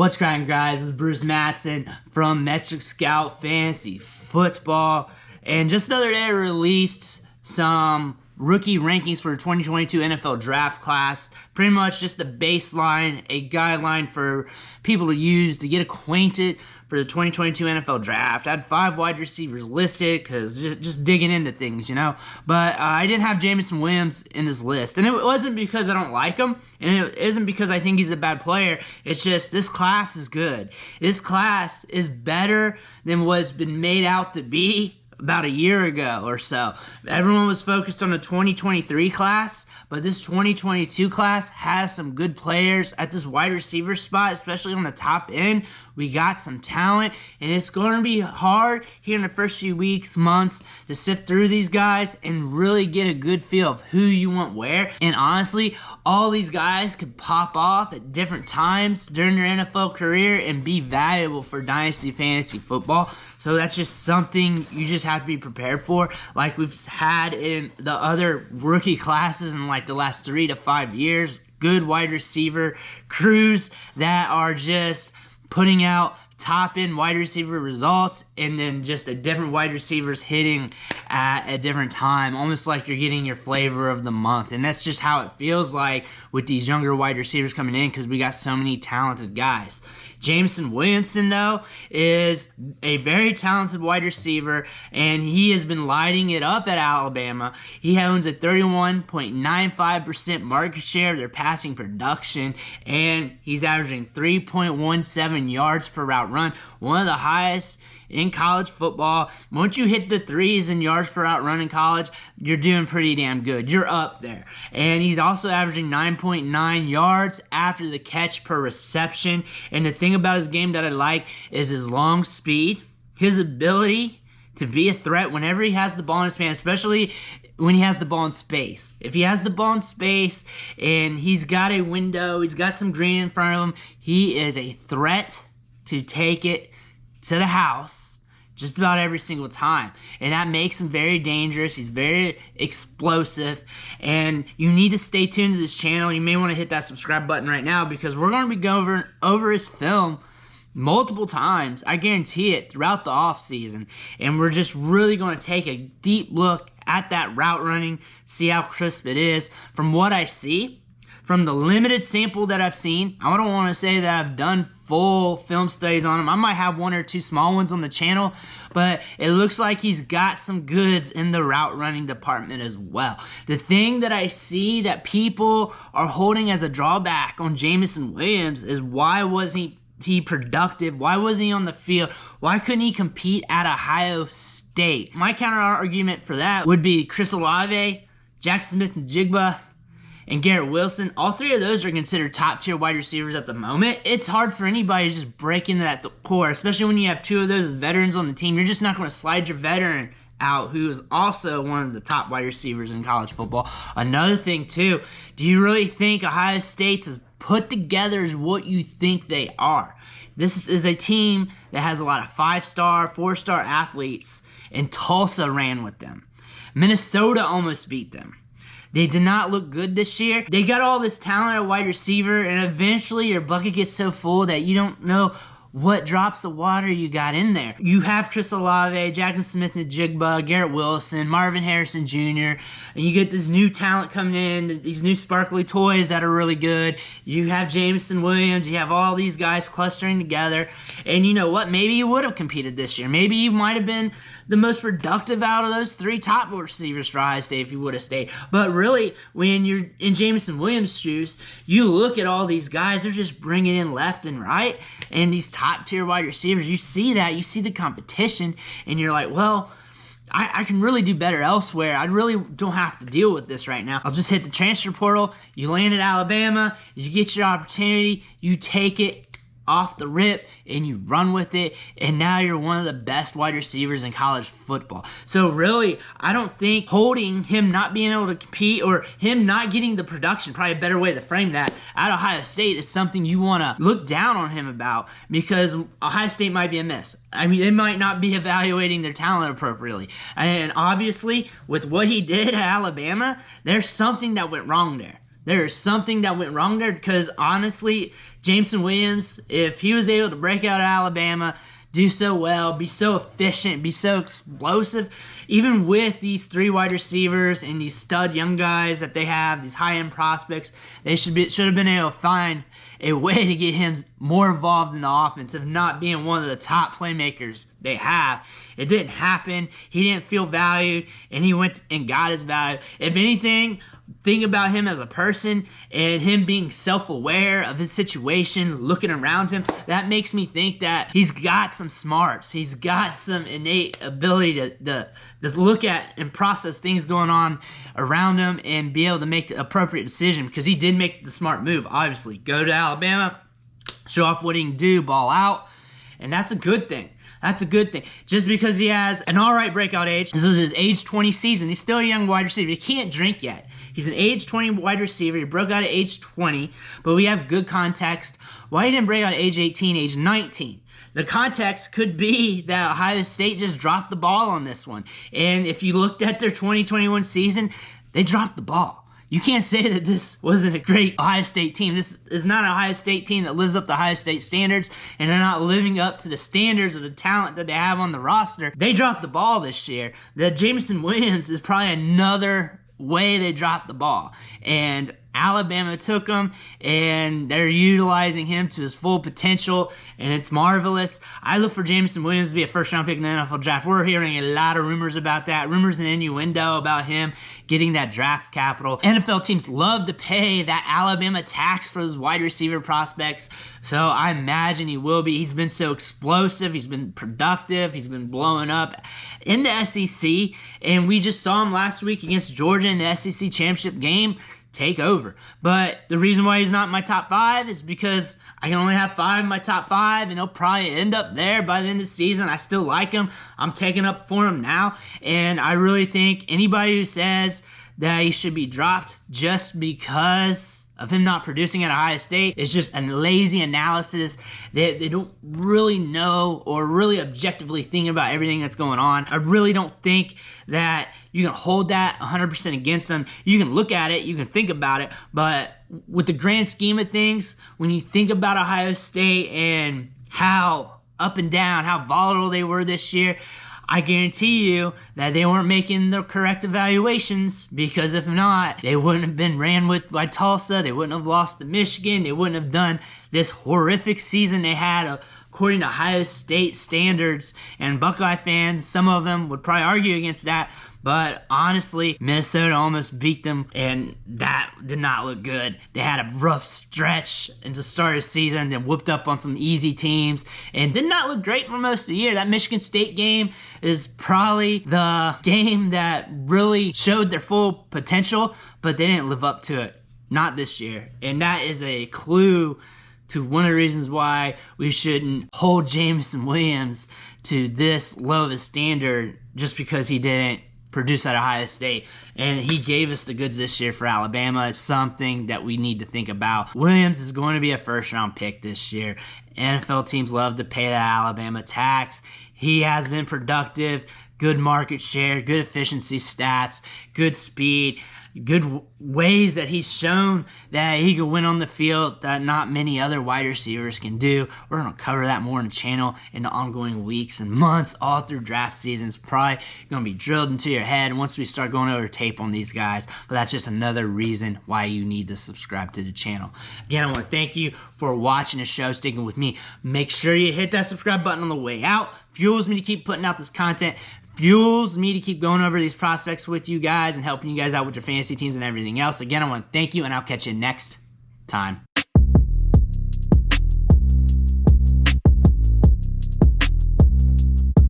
What's cracking, guys? This is Bruce Matson from Metric Scout Fantasy Football. And just the other day, I released some rookie rankings for the 2022 NFL Draft Class. Pretty much just a baseline, a guideline for people to use to get acquainted for the 2022 NFL Draft. I had 5 wide receivers listed because just digging into things, you know. But I didn't have Jameson Williams in this list. And it wasn't because I don't like him, and it isn't because I think he's a bad player. It's just this class is good. This class is better than what's been made out to be about a year ago or so. Everyone was focused on the 2023 class, but this 2022 class has some good players at this wide receiver spot, especially on the top end. We got some talent, and it's going to be hard here in the first few weeks, months, to sift through these guys and really get a good feel of who you want where. And honestly, all these guys could pop off at different times during their NFL career and be valuable for Dynasty Fantasy Football. So that's just something you just have to be prepared for, like we've had in the other rookie classes in like the last 3 to 5 years. Good wide receiver crews that are just putting out top-end wide receiver results, and then just a different wide receivers hitting at a different time, almost like you're getting your flavor of the month. And that's just how it feels like with these younger wide receivers coming in, because we got so many talented guys. Jameson Williamson, though, is a very talented wide receiver, and he has been lighting it up at Alabama. He owns a 31.95% market share of their passing production, and he's averaging 3.17 yards per route run, one of the highest in college football. Once you hit the 3s in yards per route run in college, you're doing pretty damn good. You're up there. And he's also averaging 9.9 yards after the catch per reception. And the thing about his game that I like is his long speed, his ability to be a threat whenever he has the ball in his hand, especially when he has the ball in space. If he has the ball in space and he's got a window, he's got some green in front of him, he is a threat to take it to the house just about every single time. And that makes him very dangerous. He's very explosive. And you need to stay tuned to this channel. You may want to hit that subscribe button right now, because we're going to be going over his film multiple times, I guarantee it, throughout the offseason. And we're just really going to take a deep look at that route running, see how crisp it is. From what I see, from the limited sample that I've seen, I don't want to say that I've done full film studies on him. I might have 1 or 2 small ones on the channel, but it looks like he's got some goods in the route running department as well. The thing that I see that people are holding as a drawback on Jameson Williams is, why wasn't he productive? Why wasn't he on the field? Why couldn't he compete at Ohio State? My counter argument for that would be Chris Olave, Jackson Smith-Njigba, and Garrett Wilson. All 3 of those are considered top-tier wide receivers at the moment. It's hard for anybody to just break into that core, especially when you have 2 of those as veterans on the team. You're just not going to slide your veteran out, who is also one of the top wide receivers in college football. Another thing, too, do you really think Ohio State's as put together as what you think they are? This is a team that has a lot of 5-star, 4-star athletes, and Tulsa ran with them. Minnesota almost beat them. They did not look good this year. They got all this talent at wide receiver, and eventually your bucket gets so full that you don't know what drops of water you got in there. You have Chris Olave, Jackson Smith-Njigba, Garrett Wilson, Marvin Harrison Jr., and you get this new talent coming in, these new sparkly toys that are really good. You have Jameson Williams, you have all these guys clustering together, and you know what? Maybe you would have competed this year. Maybe you might have been the most productive out of those 3 top receivers for Ohio State if you would have stayed. But really, when you're in Jameson Williams' shoes, you look at all these guys, they're just bringing in left and right, and these top-tier wide receivers, you see that, you see the competition, and you're like, well, I can really do better elsewhere. I really don't have to deal with this right now. I'll just hit the transfer portal. You land at Alabama, you get your opportunity, you take it off the rip, and you run with it, and now you're one of the best wide receivers in college football. So really, I don't think holding him not being able to compete, or him not getting the production, probably a better way to frame that, at Ohio State is something you want to look down on him about, because Ohio State might be a miss. I mean, they might not be evaluating their talent appropriately. And obviously, with what he did at Alabama, there's something that went wrong there. There is something that went wrong there, because honestly, Jameson Williams, if he was able to break out of Alabama, do so well, be so efficient, be so explosive, even with these 3 wide receivers and these stud young guys that they have, these high-end prospects, they should have been able to find a way to get him more involved in the offense, if not being one of the top playmakers they have. It didn't happen. He didn't feel valued, and he went and got his value. If anything, think about him as a person and him being self-aware of his situation, looking around him. That makes me think that he's got some smarts. He's got some innate ability to look at and process things going on around him and be able to make the appropriate decision, because he did make the smart move, obviously. Go to Alabama, show off what he can do, ball out, and that's a good thing. That's a good thing. Just because he has an all right breakout age, this is his age 20 season. He's still a young wide receiver. He can't drink yet. He's an age 20 wide receiver. He broke out at age 20, but we have good context. Why he didn't break out at age 18, age 19? The context could be that Ohio State just dropped the ball on this one. And if you looked at their 2021 season, they dropped the ball. You can't say that this wasn't a great Ohio State team. This is not an Ohio State team that lives up to Ohio State standards, and they're not living up to the standards of the talent that they have on the roster. They dropped the ball this year. The Jameson Williams is probably another way they dropped the ball. And Alabama took him, and they're utilizing him to his full potential, and it's marvelous. I look for Jameson Williams to be a first-round pick in the NFL draft. We're hearing a lot of rumors about that, rumors and innuendo about him getting that draft capital. NFL teams love to pay that Alabama tax for those wide receiver prospects, so I imagine he will be. He's been so explosive. He's been productive. He's been blowing up in the SEC, and we just saw him last week against Georgia in the SEC championship game take over. But the reason why he's not in my top 5 is because I can only have 5 in my top 5, and he'll probably end up there by the end of the season. I still like him. I'm taking up for him now, and I really think anybody who says that he should be dropped just because of him not producing at Ohio State is just a lazy analysis. They don't really know or really objectively think about everything that's going on. I really don't think that you can hold that 100% against them. You can look at it, you can think about it, but with the grand scheme of things, when you think about Ohio State and how up and down, how volatile they were this year, I guarantee you that they weren't making the correct evaluations, because if not, they wouldn't have been ran with by Tulsa. They wouldn't have lost to Michigan. They wouldn't have done this horrific season they had according to Ohio State standards. And Buckeye fans, some of them would probably argue against that. But honestly, Minnesota almost beat them, and that did not look good. They had a rough stretch into the start of the season, then whooped up on some easy teams, and did not look great for most of the year. That Michigan State game is probably the game that really showed their full potential, but they didn't live up to it. Not this year. And that is a clue to one of the reasons why we shouldn't hold Jameson Williams to this low of a standard just because he didn't produce at Ohio State. And he gave us the goods this year for Alabama. It's something that we need to think about. Williams is going to be a first-round pick this year. NFL teams love to pay that Alabama tax. He has been productive, good market share, good efficiency stats, good speed, good ways that he's shown that he can win on the field that not many other wide receivers can do. We're going to cover that more in the channel in the ongoing weeks and months, all through draft season. It's probably going to be drilled into your head once we start going over tape on these guys. But that's just another reason why you need to subscribe to the channel. Again, I want to thank you for watching the show, sticking with me. Make sure you hit that subscribe button on the way out. Fuels me to keep putting out this content. Fuels me to keep going over these prospects with you guys and helping you guys out with your fantasy teams and everything else. Again, I want to thank you, and I'll catch you next time.